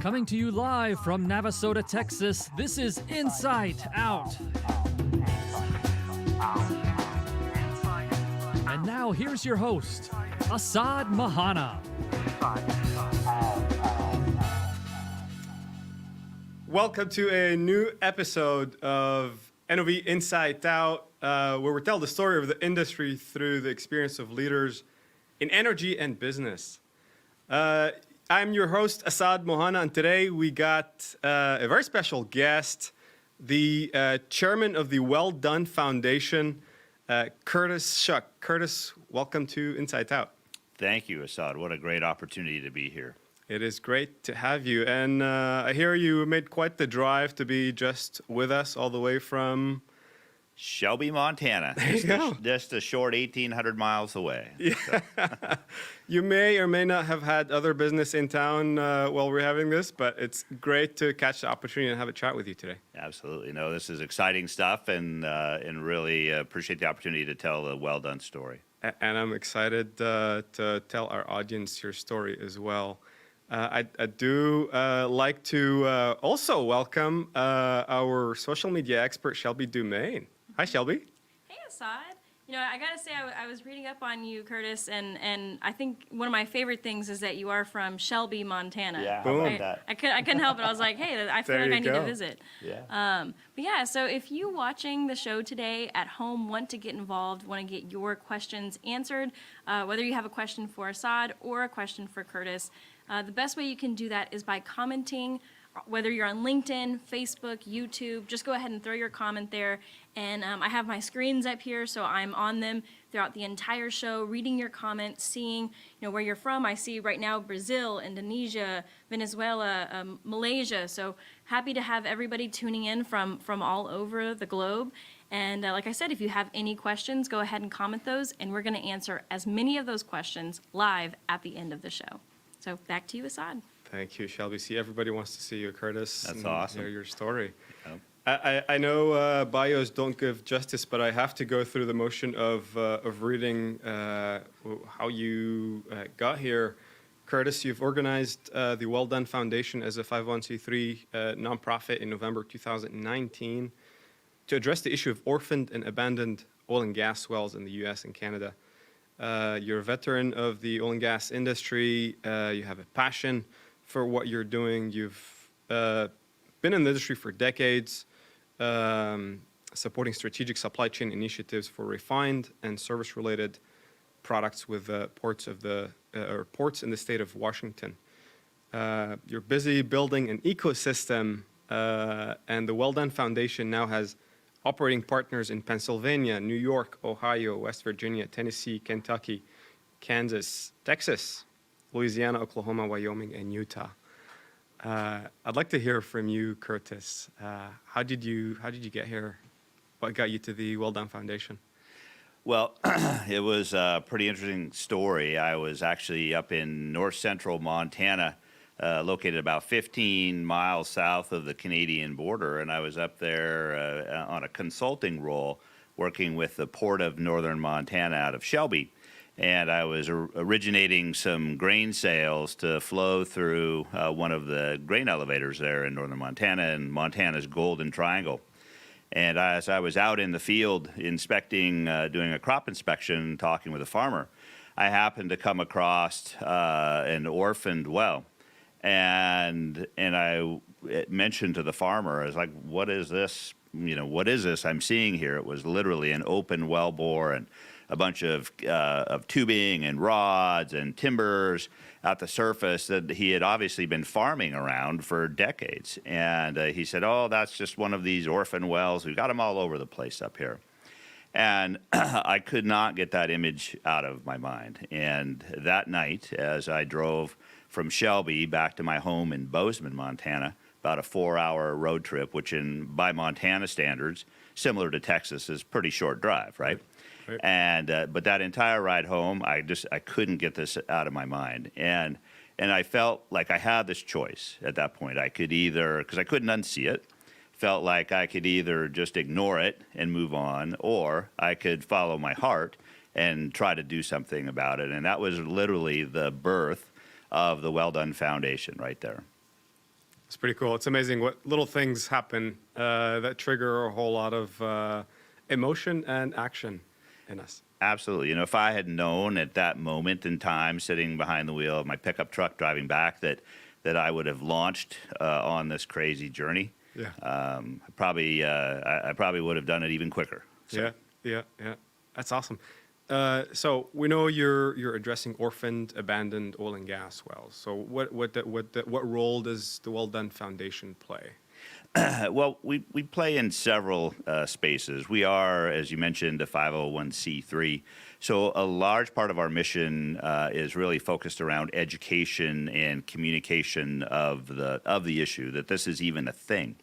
Coming to you live from Navasota, Texas, this is Inside Out. And now here's your host, Assaad Mohanna. Welcome to a new episode of NOV Inside Out, where we tell the story of the industry through the experience of leaders in energy and business. I'm your host, Assaad Mohanna, and today we got a very special guest, the chairman of the Well Done Foundation, Curtis Shuck. Curtis, welcome to Inside Out. Thank you, Assaad. What a great opportunity to be here. It is great to have you. And I hear you made quite the drive to be just with us all the way from Shelby, Montana. Just a short 1,800 miles away. Yeah. So. You may or may not have had other business in town while we're having this, but it's great to catch the opportunity and have a chat with you today. Absolutely. No, this is exciting stuff, and really appreciate the opportunity to tell the Well Done story. And I'm excited to tell our audience your story as well. I do like to also welcome our social media expert, Shelby Dumaine. Hi, Shelby. Hey, Assaad. You know, I gotta say, I was reading up on you, Curtis, and I think one of my favorite things is that you are from Shelby, Montana. Yeah, how about that? I couldn't help it. I was like, hey, I feel like I need to visit. Yeah. But yeah, so if you watching the show today at home want to get involved, want to get your questions answered, whether you have a question for Assaad or a question for Curtis, the best way you can do that is by commenting. Whether you're on LinkedIn, Facebook, YouTube, just go ahead and throw your comment there. And I have my screens up here, so I'm on them throughout the entire show, reading your comments, seeing where you're from. I see right now Brazil, Indonesia, Venezuela, Malaysia. So happy to have everybody tuning in from all over the globe. And like I said, if you have any questions, go ahead and comment those, and we're going to answer as many of those questions live at the end of the show. So back to you, Assaad. Thank you, Shelby. See, everybody wants to see you, Curtis. That's awesome. Hear your story. Yep. I know bios don't give justice, but I have to go through the motion of reading how you got here. Curtis, you've organized the Well Done Foundation as a 501c3 nonprofit in November 2019 to address the issue of orphaned and abandoned oil and gas wells in the U.S. and Canada. You're a veteran of the oil and gas industry. You have a passion for what you're doing. You've been in the industry for decades, supporting strategic supply chain initiatives for refined and service-related products with ports in the state of Washington. You're busy building an ecosystem, and the Well Done Foundation now has operating partners in Pennsylvania, New York, Ohio, West Virginia, Tennessee, Kentucky, Kansas, Texas, Louisiana, Oklahoma, Wyoming, and Utah. I'd like to hear from you, Curtis. How did you get here? What got you to the Well Done Foundation? Well, it was a pretty interesting story. I was actually up in north central Montana, located about 15 miles south of the Canadian border, and I was up there on a consulting role working with the Port of Northern Montana out of Shelby. And I was originating some grain sales to flow through one of the grain elevators there in northern Montana, and Montana's Golden Triangle. And as I was out in the field inspecting, doing a crop inspection, talking with a farmer, I happened to come across an orphaned well. And I mentioned to the farmer, I was like, what is this? What is this I'm seeing here? It was literally an open wellbore and a bunch of tubing and rods and timbers at the surface that he had obviously been farming around for decades. And he said, oh, that's just one of these orphan wells. We've got them all over the place up here. And I could not get that image out of my mind. And that night, as I drove from Shelby back to my home in Bozeman, Montana, about a 4-hour road trip, which by Montana standards, similar to Texas, is a pretty short drive, right? Right. And but that entire ride home, I couldn't get this out of my mind, and I felt like I had this choice at that point. I could either, because I couldn't unsee it, felt like I could either just ignore it and move on, or I could follow my heart and try to do something about it. And that was literally the birth of the Well Done Foundation right there. It's pretty cool. It's amazing what little things happen that trigger a whole lot of emotion and action in us. Absolutely. If I had known at that moment in time, sitting behind the wheel of my pickup truck driving back, that I would have launched on this crazy journey, Yeah. I probably would have done it even quicker. So. Yeah. That's awesome. So we know you're addressing orphaned, abandoned oil and gas wells. So what role does the Well Done Foundation play? Well, we play in several spaces. We are, as you mentioned, a 501c3. So a large part of our mission is really focused around education and communication of the issue, that this is even a thing.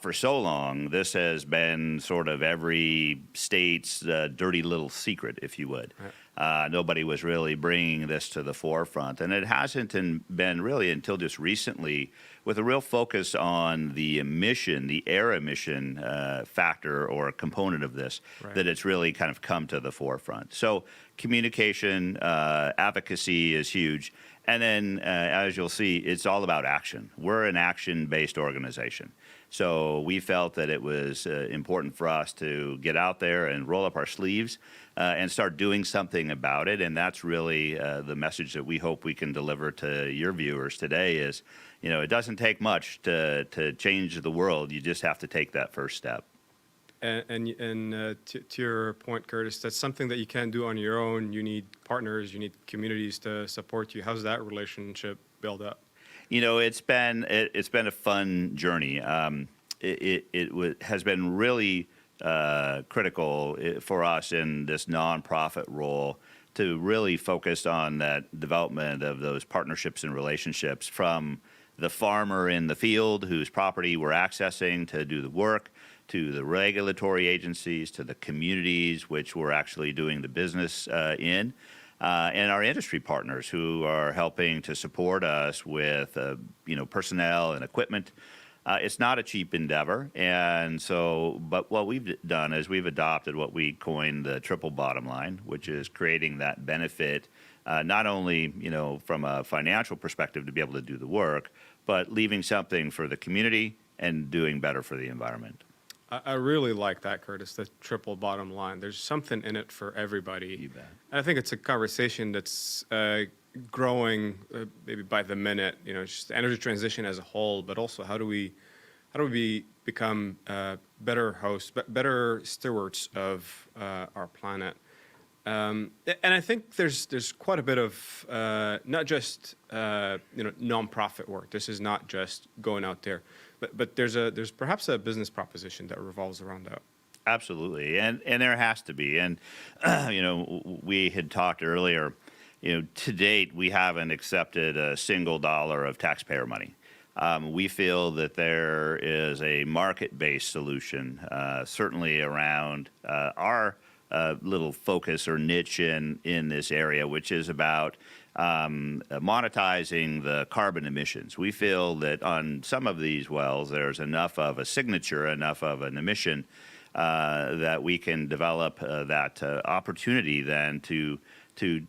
For so long, this has been sort of every state's dirty little secret, if you would. Right. Nobody was really bringing this to the forefront. And it hasn't been really until just recently, with a real focus on the emission, the air emission factor or component of this, right, that it's really kind of come to the forefront. So communication, advocacy is huge. And then, as you'll see, it's all about action. We're an action-based organization. So we felt that it was important for us to get out there and roll up our sleeves and start doing something about it. And that's really the message that we hope we can deliver to your viewers today is, it doesn't take much to change the world. You just have to take that first step. And to your point, Curtis, that's something that you can't do on your own. You need partners, you need communities to support you. How's that relationship build up? It's been a fun journey. It has been really critical for us in this nonprofit role to really focus on that development of those partnerships and relationships, from the farmer in the field whose property we're accessing to do the work, to the regulatory agencies, to the communities which we're actually doing the business in. And our industry partners who are helping to support us with, personnel and equipment. It's not a cheap endeavor, and so, but what we've done is we've adopted what we coined the triple bottom line, which is creating that benefit, not only, from a financial perspective to be able to do the work, but leaving something for the community and doing better for the environment. I really like that, Curtis, the triple bottom line. There's something in it for everybody. You bet. And I think it's a conversation that's growing maybe by the minute, just energy transition as a whole, but also how do we become better hosts, better stewards of our planet. And I think there's quite a bit of not just nonprofit work. This is not just going out there. But there's perhaps a business proposition that revolves around that. Absolutely, and there has to be. And we had talked earlier. To date, we haven't accepted a single dollar of taxpayer money. We feel that there is a market-based solution, certainly around our little focus or niche in this area, which is about monetizing the carbon emissions. We feel that on some of these wells, there's enough of a signature, enough of an emission that we can develop that opportunity then to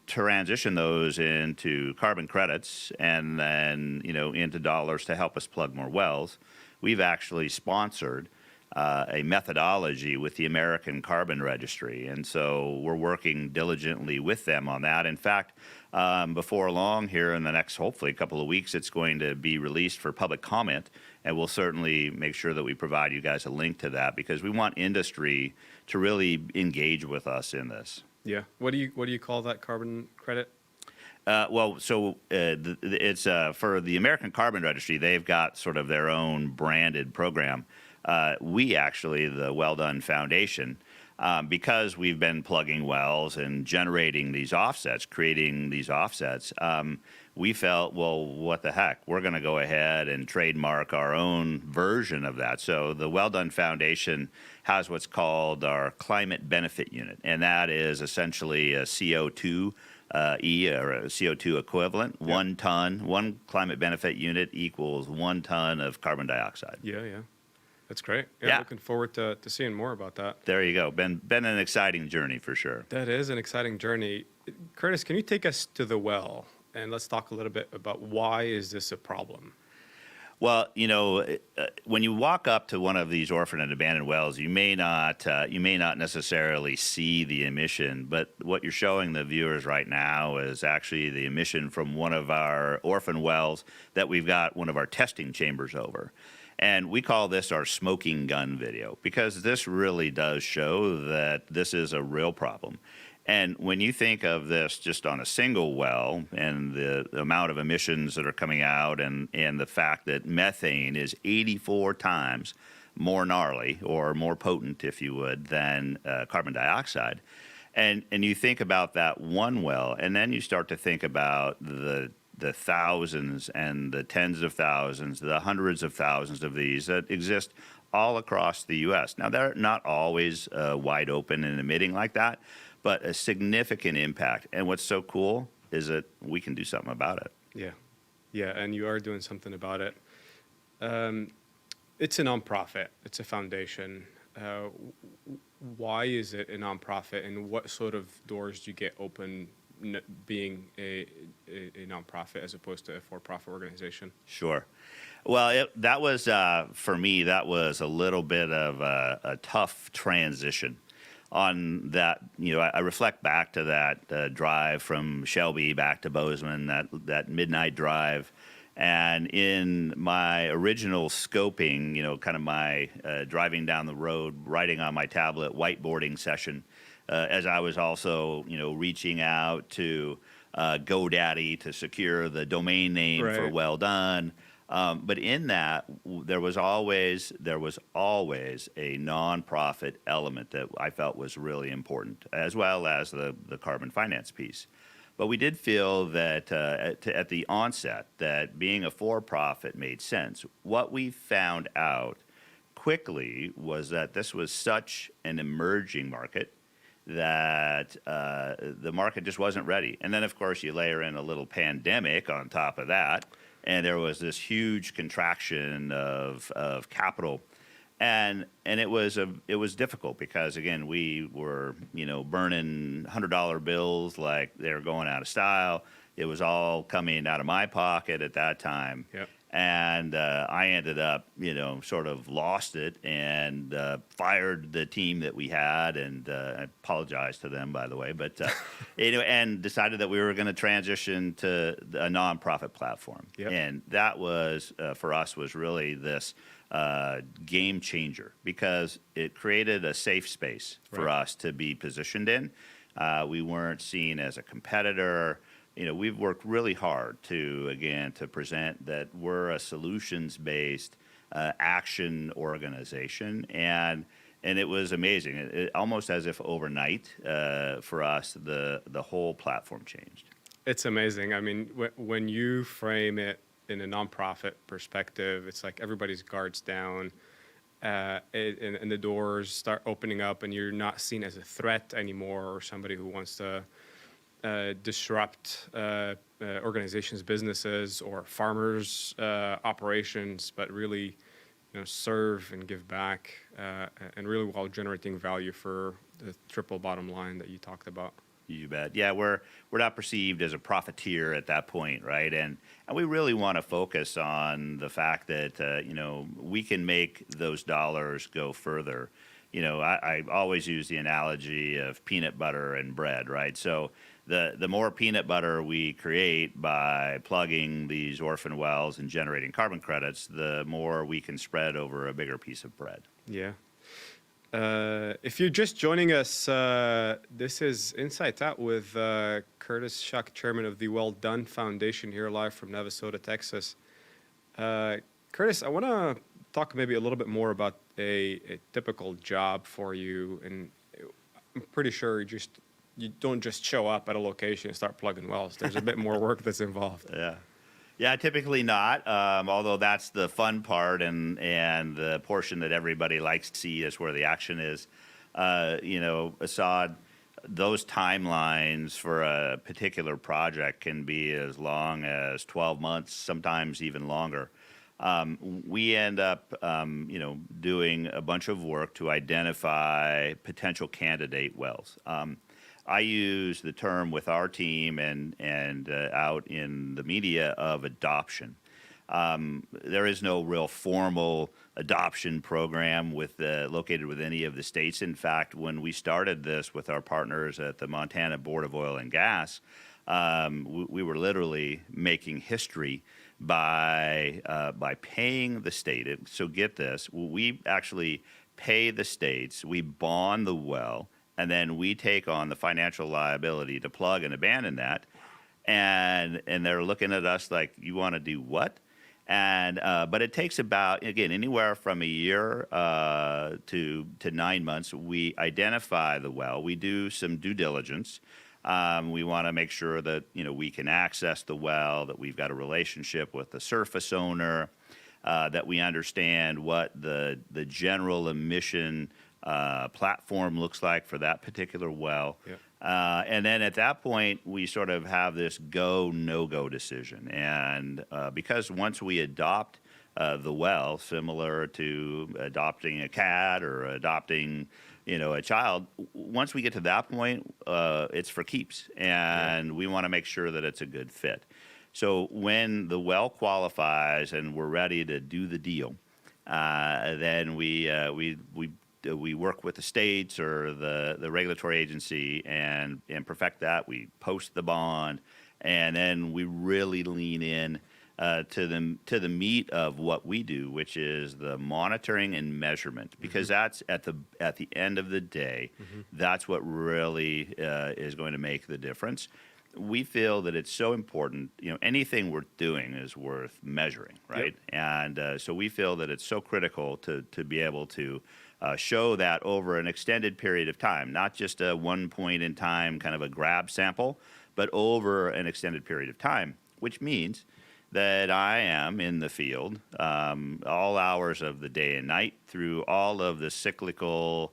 transition those into carbon credits and then into dollars to help us plug more wells. We've actually sponsored a methodology with the American Carbon Registry, and so we're working diligently with them on that. In fact, before long here in the next, hopefully, couple of weeks, it's going to be released for public comment, and we'll certainly make sure that we provide you guys a link to that because we want industry to really engage with us in this. Yeah. What do you call that carbon credit? It's for the American Carbon Registry. They've got sort of their own branded program. We actually, the Well Done Foundation, because we've been plugging wells and generating these offsets, creating these offsets, we felt, well, what the heck? We're going to go ahead and trademark our own version of that. So the Well Done Foundation has what's called our Climate Benefit Unit, and that is essentially a CO2 or a CO2 equivalent. Yep. 1 ton, one climate benefit unit equals 1 ton of carbon dioxide. Yeah. That's great. Yeah. Looking forward to seeing more about that. There you go. Been an exciting journey for sure. That is an exciting journey. Curtis, can you take us to the well? And let's talk a little bit about why is this a problem? Well, when you walk up to one of these orphaned and abandoned wells, you may not necessarily see the emission, but what you're showing the viewers right now is actually the emission from one of our orphan wells that we've got one of our testing chambers over. And we call this our smoking gun video because this really does show that this is a real problem. And when you think of this just on a single well and the amount of emissions that are coming out and the fact that methane is 84 times more gnarly or more potent, if you would, than carbon dioxide, and you think about that one well, and then you start to think about the thousands and the tens of thousands, the hundreds of thousands of these that exist all across the U.S. Now, they're not always wide open and emitting like that, but a significant impact. And what's so cool is that we can do something about it. Yeah, and you are doing something about it. It's a nonprofit. It's a foundation. Why is it a nonprofit, and what sort of doors do you get open being a nonprofit as opposed to a for-profit organization? Sure. Well, that was, for me, that was a little bit of a tough transition. On that, I reflect back to that drive from Shelby back to Bozeman, that midnight drive. And in my original scoping, kind of my driving down the road, writing on my tablet, whiteboarding session, as I was also, reaching out to GoDaddy to secure the domain name for Well Done. But in that, there was always a nonprofit element that I felt was really important, as well as the carbon finance piece. But we did feel that at the onset that being a for-profit made sense. What we found out quickly was that this was such an emerging market that the market just wasn't ready. And then, of course, you layer in a little pandemic on top of that. And there was this huge contraction of capital, and it was difficult because again we were burning $100 bills like they were going out of style. It was all coming out of my pocket at that time. Yep. And I ended up, sort of lost it and fired the team that we had, and I apologize to them, by the way, but and decided that we were going to transition to a nonprofit platform. Yep. And that was for us was really this game changer because it created a safe space for us to be positioned in. We weren't seen as a competitor. We've worked really hard to present that we're a solutions-based action organization, and it was amazing. It almost as if overnight for us, the whole platform changed. It's amazing. I mean, when you frame it in a nonprofit perspective, it's like everybody's guards down, and the doors start opening up, and you're not seen as a threat anymore or somebody who wants to disrupt organizations' businesses or farmers' operations, but really, serve and give back, and really while generating value for the triple bottom line that you talked about. You bet. Yeah, we're not perceived as a profiteer at that point, right? And we really want to focus on the fact that we can make those dollars go further. I always use the analogy of peanut butter and bread, right? So the more peanut butter we create by plugging these orphan wells and generating carbon credits, the more we can spread over a bigger piece of bread. Yeah. If you're just joining us, this is Insight Out with Curtis Shuck, chairman of the Well Done Foundation, here live from Navasota, Texas. Curtis, I want to talk maybe a little bit more about a typical job for you, and I'm pretty sure you don't just show up at a location and start plugging wells. There's a bit more work that's involved. Yeah, typically not. Although that's the fun part and the portion that everybody likes to see is where the action is. Assaad, those timelines for a particular project can be as long as 12 months, sometimes even longer. we end up, doing a bunch of work to identify potential candidate wells. I use the term with our team and out in the media of adoption. There is no real formal adoption program located with any of the states. In fact, when we started this with our partners at the Montana Board of Oil and Gas, we were literally making history by paying the state. So get this, we actually pay the states, we bond the well, and then we take on the financial liability to plug and abandon that. And they're looking at us like, you want to do what? But it takes about, again, anywhere from a year to 9 months. We identify the well. We do some due diligence. We want to make sure that we can access the well, that we've got a relationship with the surface owner, that we understand what the general emission platform looks like for that particular well. Yep. And then at that point, we sort of have this go, no-go decision. And because once we adopt the well, similar to adopting a cat or adopting, a child, once we get to that point, it's for keeps. And we want to make sure that it's a good fit. So when the well qualifies and we're ready to do the deal, then we work with the states or the regulatory agency and perfect that. We post the bond, and then we really lean in to the meat of what we do, which is the monitoring and measurement, because that's at the end of the day, that's what really is going to make the difference. We feel that it's so important. Anything we're doing is worth measuring, right? Yep. And so we feel that it's so critical to be able to show that over an extended period of time, not just a one point in time kind of a grab sample, but over an extended period of time, which means that I am in the field all hours of the day and night through all of the cyclical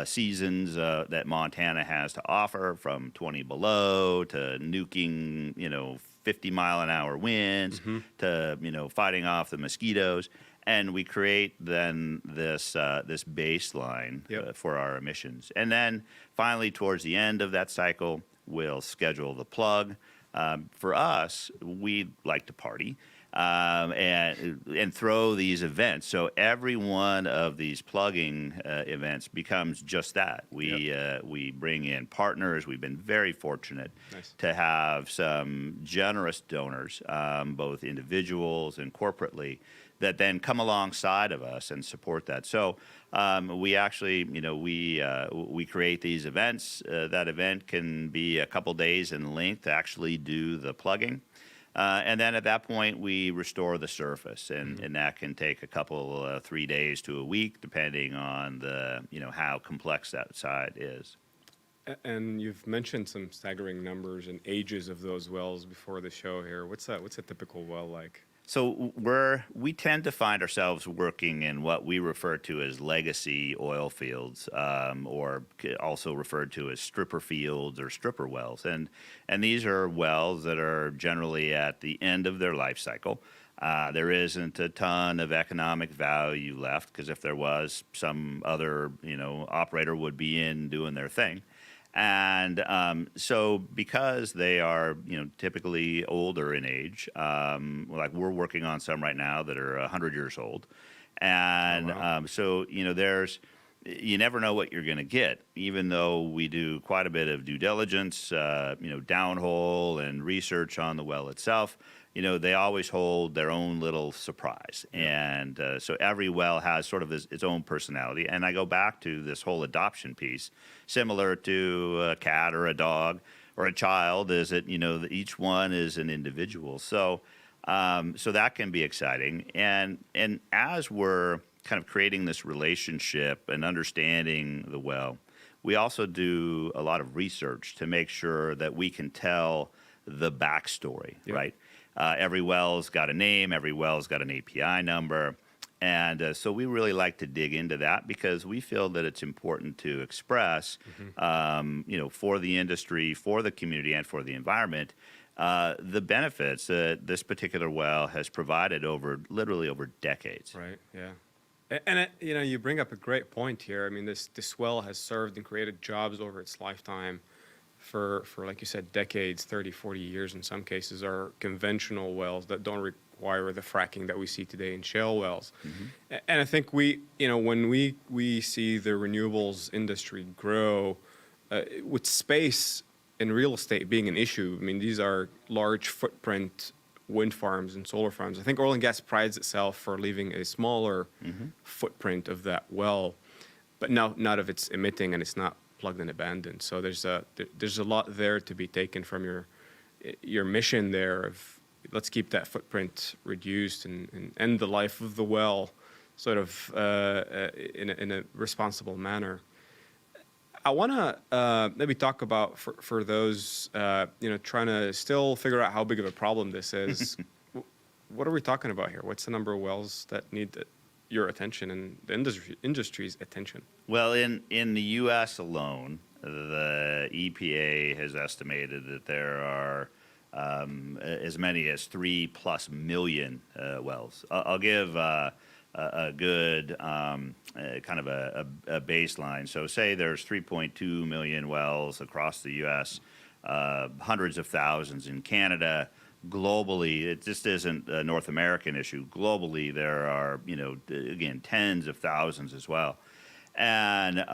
seasons that Montana has to offer, from 20 below to nuking, 50-mile-an-hour winds to, fighting off the mosquitoes. And we create then this baseline for our emissions. And then finally, towards the end of that cycle, we'll schedule the plug. For us, we like to party and throw these events. So every one of these plugging events becomes just that. We bring in partners. We've been very fortunate to have some generous donors, both individuals and corporately, that then come alongside of us and support that. So we actually, we create these events. That event can be a couple days in length to actually do the plugging. And then at that point, we restore the surface, and that can take a couple, 3 days to a week, depending on how complex that side is. And you've mentioned some staggering numbers and ages of those wells before the show here. What's a typical well like? So we tend to find ourselves working in what we refer to as legacy oil fields, or also referred to as stripper fields or stripper wells. And these are wells that are generally at the end of their life cycle. There isn't a ton of economic value left, because if there was, some other operator would be in doing their thing. And so because they are, typically older in age, like we're working on some right now that are 100 years old. And so, you never know what you're going to get, even though we do quite a bit of due diligence, downhole and research on the well itself. They always hold their own little surprise. And so every well has sort of its own personality. And I go back to this whole adoption piece, similar to a cat or a dog or a child, is that, each one is an individual. So that can be exciting. And as we're kind of creating this relationship and understanding the well, we also do a lot of research to make sure that we can tell the backstory, right? Every well's got a name, every well's got an API number. And so we really like to dig into that, because we feel that it's important to express, for the industry, for the community, and for the environment, the benefits that this particular well has provided literally over decades. Right. Yeah. And you bring up a great point here. I mean, this well has served and created jobs over its lifetime for like you said, decades, 30, 40 years in some cases, are conventional wells that don't require the fracking that we see today in shale wells. And I think when we see the renewables industry grow, with space and real estate being an issue, I mean, these are large footprint wind farms and solar farms. I think oil and gas prides itself for leaving a smaller footprint of that well, but not of its emitting, and it's not plugged and abandoned. So there's a lot there to be taken from your mission there of let's keep that footprint reduced and end the life of the well sort of in a responsible manner. I want to maybe talk about for those trying to still figure out how big of a problem this is. What are we talking about here? What's the number of wells that need your attention and the industry's attention? Well, in the U.S. alone, the EPA has estimated that there are as many as 3+ million wells. I'll give a good kind of a baseline. So say there's 3.2 million wells across the U.S., hundreds of thousands in Canada. Globally, it just isn't a North American issue. Globally, there are, again, tens of thousands as well. And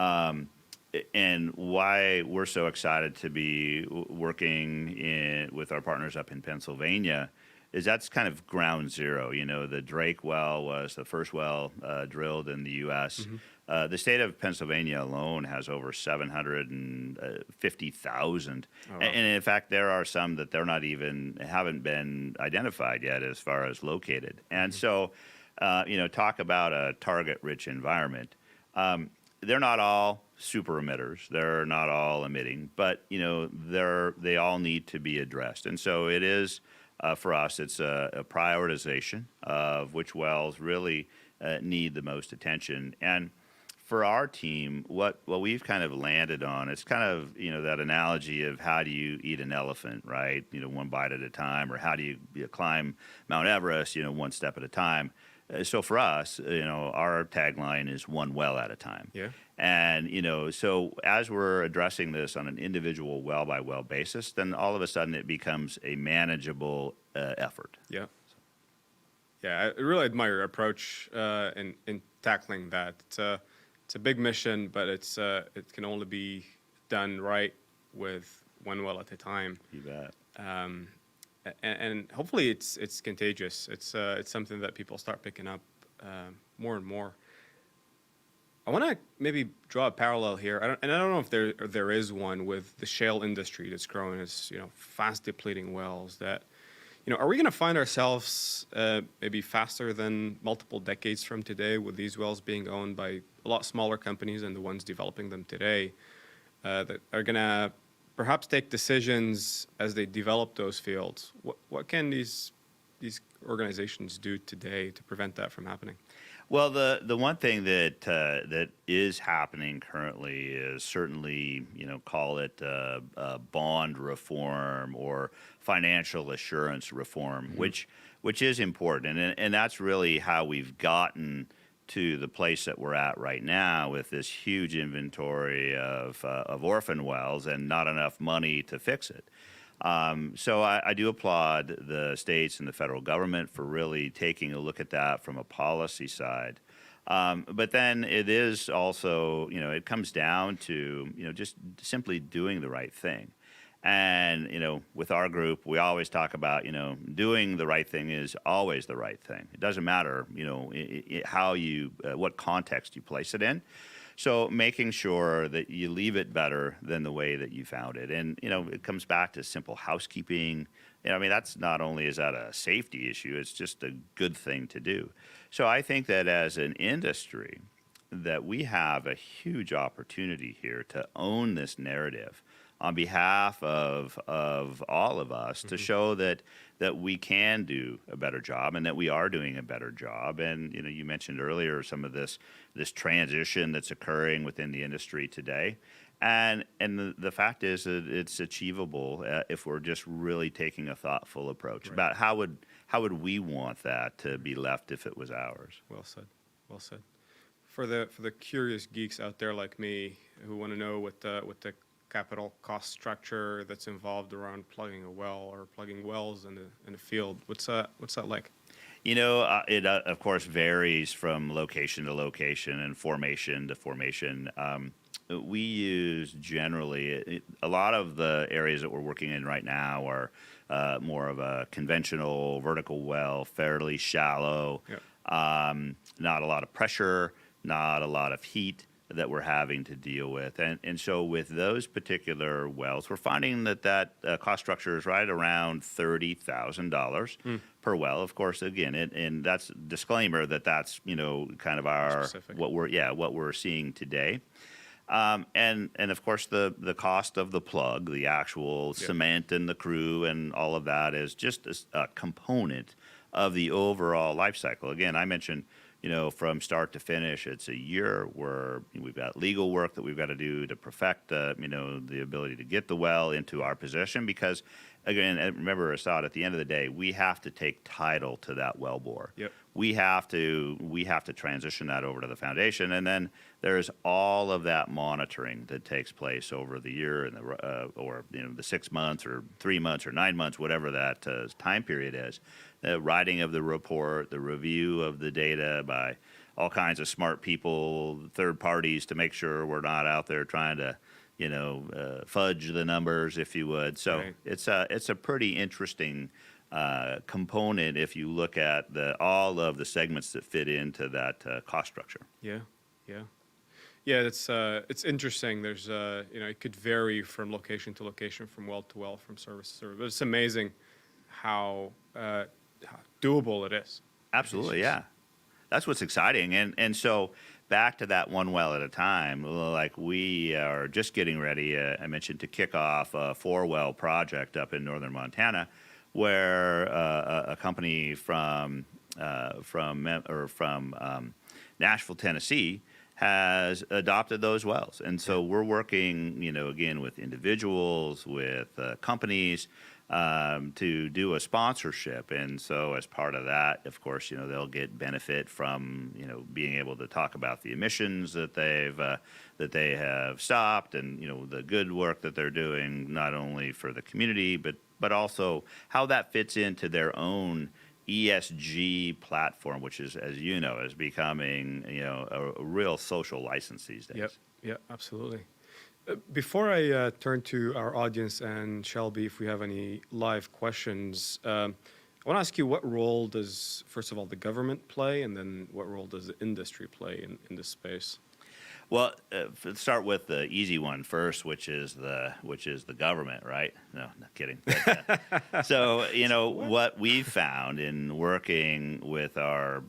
why we're so excited to be working with our partners up in Pennsylvania is that's kind of ground zero. The Drake well was the first well drilled in the U.S. The state of Pennsylvania alone has over 750,000. Oh, wow. And in fact, there are some that haven't been identified yet as far as located. And so, talk about a target-rich environment. They're not all super emitters. They're not all emitting, but, they all need to be addressed. And so it is, for us, it's a prioritization of which wells really need the most attention. And for our team, what we've kind of landed on, it's kind of, that analogy of how do you eat an elephant, right? One bite at a time, or how do you climb Mount Everest, one step at a time. So for us, our tagline is one well at a time. Yeah. And, so as we're addressing this on an individual well by well basis, then all of a sudden it becomes a manageable effort. Yeah. Yeah, I really admire your approach in tackling that. It's a big mission, but it can only be done right with one well at a time. You bet. And hopefully it's contagious. It's something that people start picking up more and more. I want to maybe draw a parallel here, I don't know if there is one with the shale industry that's growing as fast depleting wells. That are we going to find ourselves maybe faster than multiple decades from today with these wells being owned by a lot smaller companies than the ones developing them today that are going to perhaps take decisions as they develop those fields? What can these organizations do today to prevent that from happening? Well, the one thing that is happening currently is certainly, call it bond reform or financial assurance reform, which is important, and that's really how we've gotten to the place that we're at right now with this huge inventory of orphan wells and not enough money to fix it. So I do applaud the states and the federal government for really taking a look at that from a policy side. But then it is also, it comes down to, just simply doing the right thing. And, with our group, we always talk about, doing the right thing is always the right thing. It doesn't matter, how what context you place it in. So making sure that you leave it better than the way that you found it. And, it comes back to simple housekeeping. That's not only is that a safety issue, it's just a good thing to do. So I think that as an industry, that we have a huge opportunity here to own this narrative on behalf of all of us to show that we can do a better job and that we are doing a better job. And, you mentioned earlier some of this transition that's occurring within the industry today. And the fact is that it's achievable if we're just really taking a thoughtful approach about how would we want that to be left if it was ours. Well said. Well said. For the curious geeks out there like me who want to know what the capital cost structure that's involved around plugging a well or plugging wells in the field, what's that like? You know, it of course varies from location to location and formation to formation. We use generally a lot of the areas that we're working in right now are more of a conventional vertical well, fairly shallow, not a lot of pressure, not a lot of heat that we're having to deal with. And so with those particular wells, we're finding that cost structure is right around $30,000 per well. Of course, again, and that's disclaimer that's, you know, kind of our, specific. what we're seeing today. And of course, the cost of the plug, the actual cement and the crew and all of that is just a component of the overall life cycle. Again, I mentioned, you know, from start to finish, it's a year where we've got legal work that we've got to do to perfect, you know, the ability to get the well into our possession. Because, again, remember, Assaad, at the end of the day, we have to take title to that well bore. Yep. We have to transition that over to the foundation, and then there's all of that monitoring that takes place over the year and or you know the 6 months or 3 months or 9 months, whatever that time period is. The writing of the report, the review of the data by all kinds of smart people, third parties, to make sure we're not out there trying to, you know, fudge the numbers, if you would. So it's a pretty interesting component if you look at all of the segments that fit into that cost structure. Yeah. It's interesting. There's you know, it could vary from location to location, from well to well, from service to service. But it's amazing how doable it is. Absolutely, yeah. That's what's exciting. And so back to that one well at a time, like we are just getting ready, I mentioned, to kick off a 4-well project up in northern Montana, where a company from Nashville, Tennessee, has adopted those wells. And so we're working, you know, again, with individuals, with companies, to do a sponsorship. And so as part of that, of course, you know, they'll get benefit from, you know, being able to talk about the emissions that they have stopped, and, you know, the good work that they're doing, not only for the community, but also how that fits into their own ESG platform, which is, as you know, is becoming, you know, a real social license these days. Yep, absolutely. Before I turn to our audience and Shelby, if we have any live questions, I want to ask you, what role does, first of all, the government play, and then what role does the industry play in this space? Well, let's start with the easy one first, which is the government, right? No, not kidding. But, so, you know, what we've found in working with our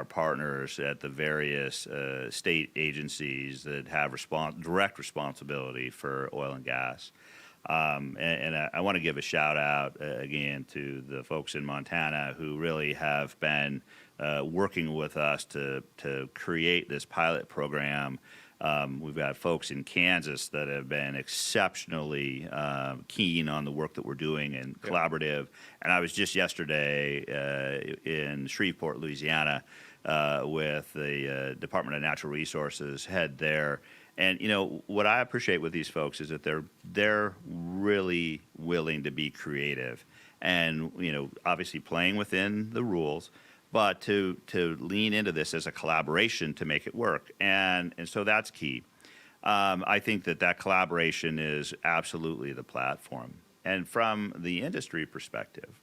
partners at the various state agencies that have direct responsibility for oil and gas. And I want to give a shout out again to the folks in Montana who really have been working with us to create this pilot program. We've got folks in Kansas that have been exceptionally keen on the work that we're doing and collaborative. And I was just yesterday in Shreveport, Louisiana, with the Department of Natural Resources head there. And, you know, what I appreciate with these folks is that they're really willing to be creative and, you know, obviously playing within the rules, but to lean into this as a collaboration to make it work. And so that's key. I think that collaboration is absolutely the platform. And from the industry perspective,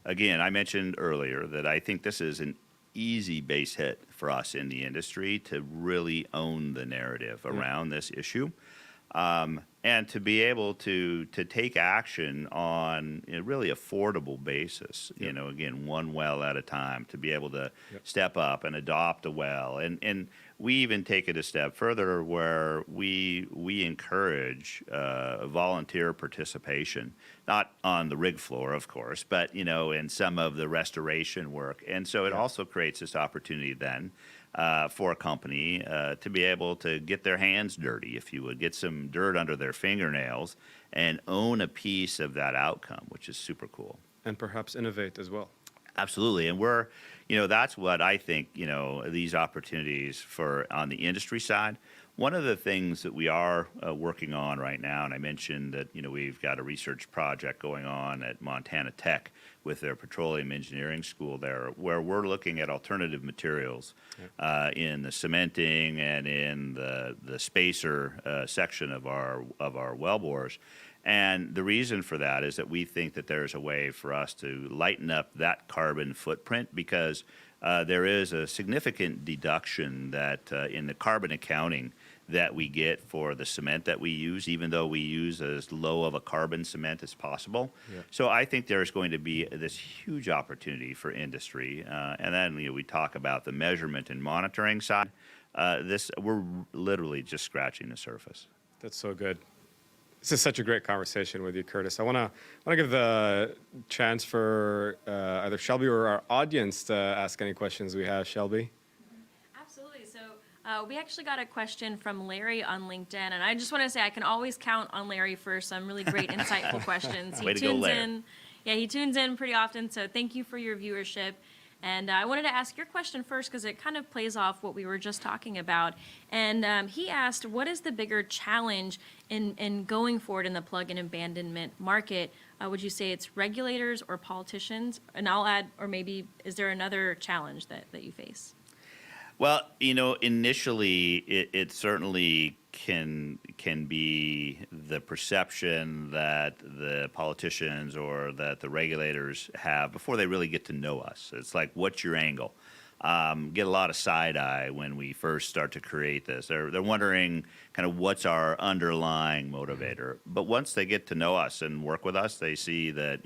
again, I mentioned earlier that I think this is an easy base hit for us in the industry to really own the narrative around this issue. And to be able to take action on a really affordable basis, you know, again, one well at a time, to be able to step up and adopt a well. And we even take it a step further where we encourage volunteer participation, not on the rig floor, of course, but, you know, in some of the restoration work. And so it also creates this opportunity then for a company to be able to get their hands dirty, if you would, get some dirt under their fingernails and own a piece of that outcome, which is super cool. And perhaps innovate as well. Absolutely. And we're, that's what I think, these opportunities for on the industry side. One of the things that we are working on right now, and I mentioned that, we've got a research project going on at Montana Tech with their petroleum engineering school there, where we're looking at alternative materials in the cementing and in the spacer section of our wellbores. And the reason for that is that we think that there's a way for us to lighten up that carbon footprint, because there is a significant deduction that in the carbon accounting that we get for the cement that we use, even though we use as low of a carbon cement as possible. Yeah. So I think there's going to be this huge opportunity for industry. And then we talk about the measurement and monitoring side. We're literally just scratching the surface. That's so good. This is such a great conversation with you, Curtis. I want to give the chance for either Shelby or our audience to ask any questions we have. Shelby? Absolutely. So we actually got a question from Larry on LinkedIn, and I just want to say I can always count on Larry for some really great, insightful questions. Way to go, Larry. He tunes in pretty often, so thank you for your viewership. And I wanted to ask your question first because it kind of plays off what we were just talking about. And he asked, what is the bigger challenge in going forward in the plug and abandonment market? Would you say it's regulators or politicians? And I'll add, or maybe is there another challenge that you face? Well, initially it certainly can be the perception that the politicians or that the regulators have before they really get to know us. It's like, what's your angle? Get a lot of side eye when we first start to create this. They're wondering kind of what's our underlying motivator. But once they get to know us and work with us, they see that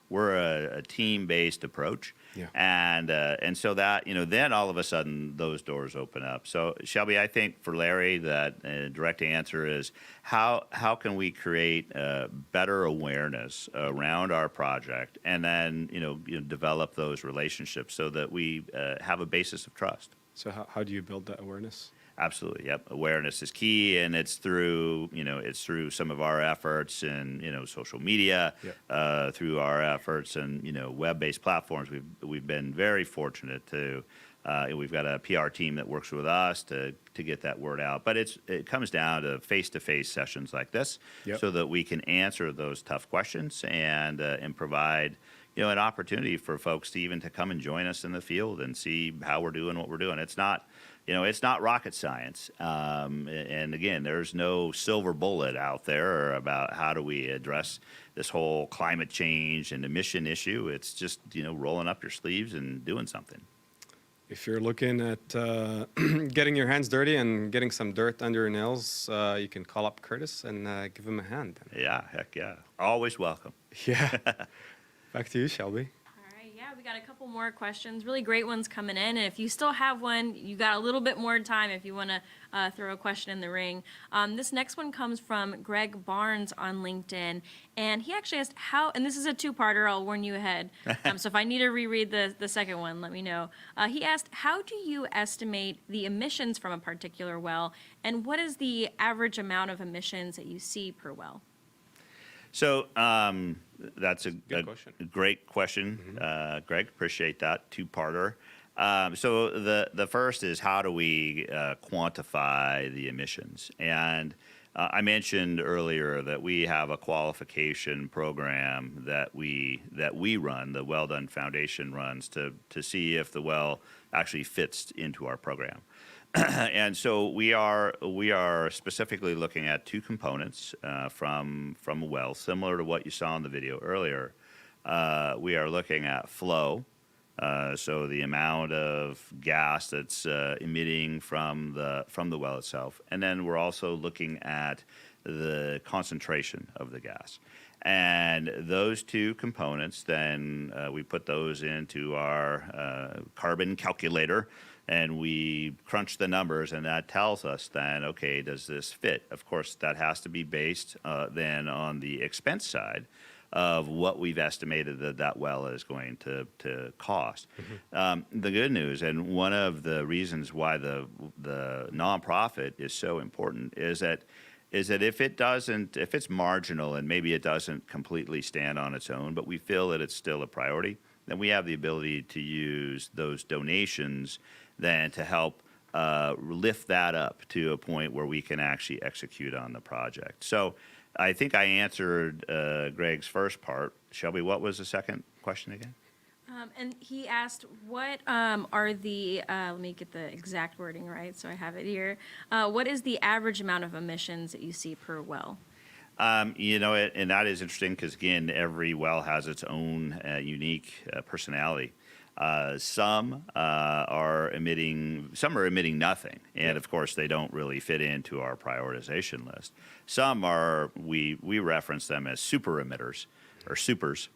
we're a team-based approach. Yeah. And so that, then all of a sudden those doors open up. So Shelby, I think for Larry, that direct answer is how can we create better awareness around our project, and then, develop those relationships so that we have a basis of trust. So how do you build that awareness? Absolutely. Yep. Awareness is key, and it's through some of our efforts in social media, yep. Through our efforts and web-based platforms. We've been very fortunate to we've got a PR team that works with us to get that word out. But it comes down to face-to-face sessions like this, yep. So that we can answer those tough questions and provide an opportunity for folks to come and join us in the field and see how we're doing what we're doing. It's not rocket science. And again, there's no silver bullet out there about how do we address this whole climate change and emission issue. It's just, rolling up your sleeves and doing something. If you're looking at getting your hands dirty and getting some dirt under your nails, you can call up Curtis and give him a hand. Yeah, heck yeah. Always welcome. Yeah. Back to you, Shelby. We got a couple more questions, really great ones coming in. And if you still have one, you got a little bit more time if you want to throw a question in the ring. This next one comes from Greg Barnes on LinkedIn. And he actually asked and this is a two-parter, I'll warn you ahead. So if I need to reread the second one, let me know. He asked, how do you estimate the emissions from a particular well? And what is the average amount of emissions that you see per well? So that's a great question, Mm-hmm. Greg. Appreciate that two-parter. So the first is, how do we quantify the emissions? And I mentioned earlier that we have a qualification program that we run, the Well Done Foundation runs, to see if the well actually fits into our program. And so we are specifically looking at two components from a well, similar to what you saw in the video earlier. We are looking at flow, so the amount of gas that's emitting from the well itself, and then we're also looking at the concentration of the gas. And those two components, then we put those into our carbon calculator, and we crunch the numbers, and that tells us then, okay, does this fit? Of course, that has to be based then on the expense side of what we've estimated that well is going to cost. The good news, and one of the reasons why the nonprofit is so important, is that if it's marginal and maybe it doesn't completely stand on its own, but we feel that it's still a priority, then we have the ability to use those donations then to help lift that up to a point where we can actually execute on the project. So I think I answered Greg's first part. Shelby, what was the second question again? And he asked, what are the, let me get the exact wording right so I have it here. What is the average amount of emissions that you see per well? And that is interesting because, again, every well has its own unique personality. Some are emitting nothing, and of course they don't really fit into our prioritization list. Some are, we reference them as super emitters or supers.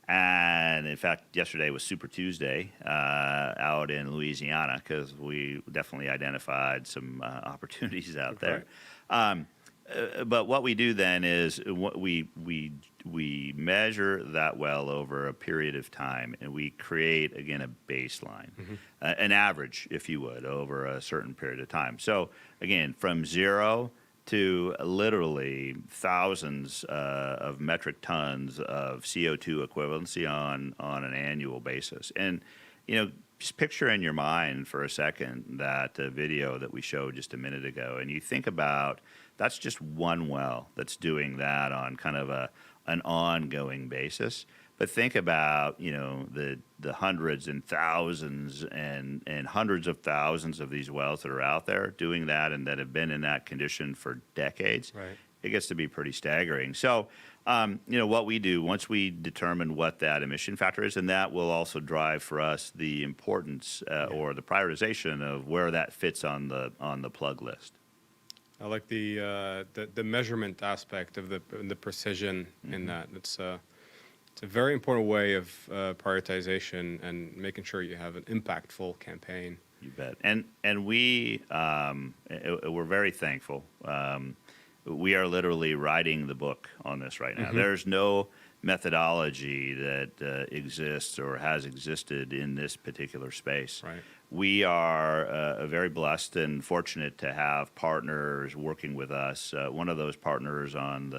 And in fact, yesterday was Super Tuesday out in Louisiana because we definitely identified some opportunities out there. But what we do then is we measure that well over a period of time, and we create, again, a baseline, an average, if you would, over a certain period of time. So again, from 0 to literally thousands of metric tons of CO2 equivalency on an annual basis. And, just picture in your mind for a second that video that we showed just a minute ago, and you think about that's just one well that's doing that on kind of an ongoing basis. But think about, the hundreds and thousands and hundreds of thousands of these wells that are out there doing that and that have been in that condition for decades. Right. It gets to be pretty staggering. So, what we do once we determine what that emission factor is, and that will also drive for us the importance or the prioritization of where that fits on the plug list. I like the measurement aspect of the precision in that. It's a very important way of prioritization and making sure you have an impactful campaign. You bet. And we're very thankful. We are literally writing the book on this right now. There's no methodology that exists or has existed in this particular space. Right. We are very blessed and fortunate to have partners working with us. One of those partners on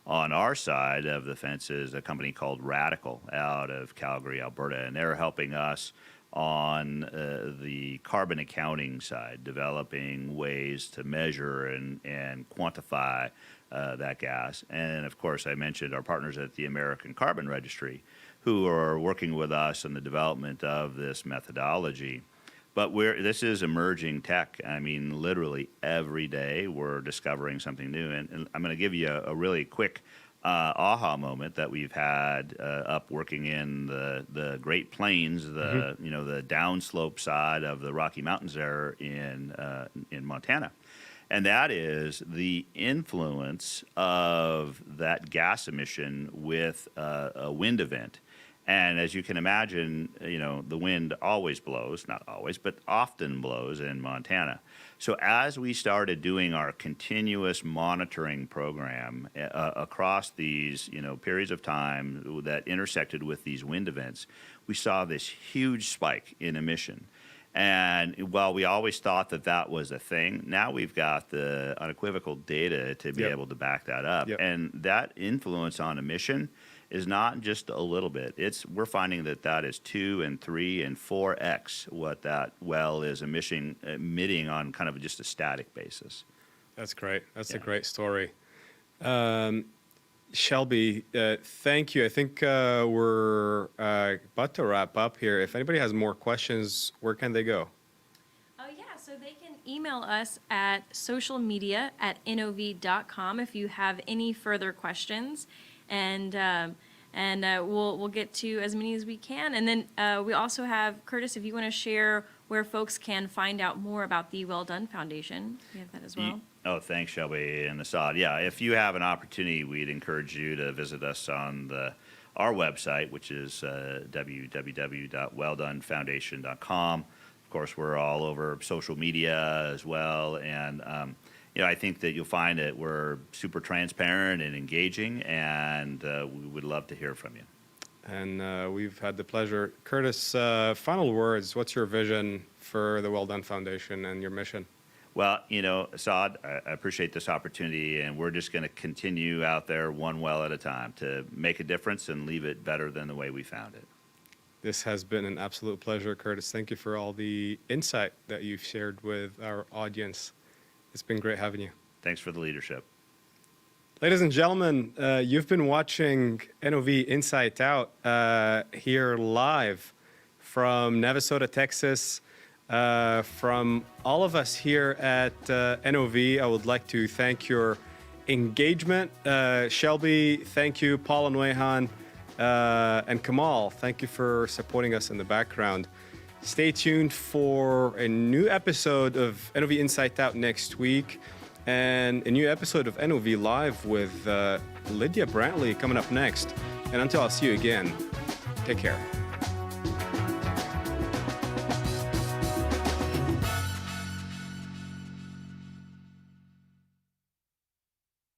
our side of the fence is a company called Radical out of Calgary, Alberta, and they're helping us on the carbon accounting side, developing ways to measure and quantify that gas. And of course, I mentioned our partners at the American Carbon Registry, who are working with us in the development of this methodology. But this is emerging tech. I mean, literally every day we're discovering something new. And I'm going to give you a really quick aha moment that we've had up working in the Great Plains, the downslope side of the Rocky Mountains there in Montana. And that is the influence of that gas emission with a wind event. And as you can imagine, the wind always blows, not always, but often blows in Montana. So as we started doing our continuous monitoring program across these, periods of time that intersected with these wind events, we saw this huge spike in emission. And while we always thought that was a thing, now we've got the unequivocal data to be able to back that up. And that influence on emission is not just a little bit. We're finding that is 2 and 3 and 4x what that well is emitting on kind of just a static basis. That's great. That's a great story. Shelby, thank you. I think we're about to wrap up here. If anybody has more questions, where can they go? So they can email us at socialmedia@nov.com if you have any further questions. And we'll get to as many as we can. And then we also have, Curtis, if you want to share where folks can find out more about the Well Done Foundation, we have that as well. Oh, thanks, Shelby and Assaad. Yeah, if you have an opportunity, we'd encourage you to visit us on our website, which is www.welldonefoundation.com. Of course, we're all over social media as well. And I think that you'll find that we're super transparent and engaging, and we would love to hear from you. And we've had the pleasure. Curtis, final words. What's your vision for the Well Done Foundation and your mission? Well, Assaad, I appreciate this opportunity, and we're just going to continue out there one well at a time to make a difference and leave it better than the way we found it. This has been an absolute pleasure, Curtis. Thank you for all the insight that you've shared with our audience. It's been great having you. Thanks for the leadership. Ladies and gentlemen, you've been watching NOV Insight Out here live from Navasota, Texas. From all of us here at NOV, I would like to thank your engagement. Shelby, thank you. Paul and Wayhan, and Kamal, thank you for supporting us in the background. Stay tuned for a new episode of NOV Insight Out next week, and a new episode of NOV Live with Lydia Brantley coming up next. And until I see you again, take care.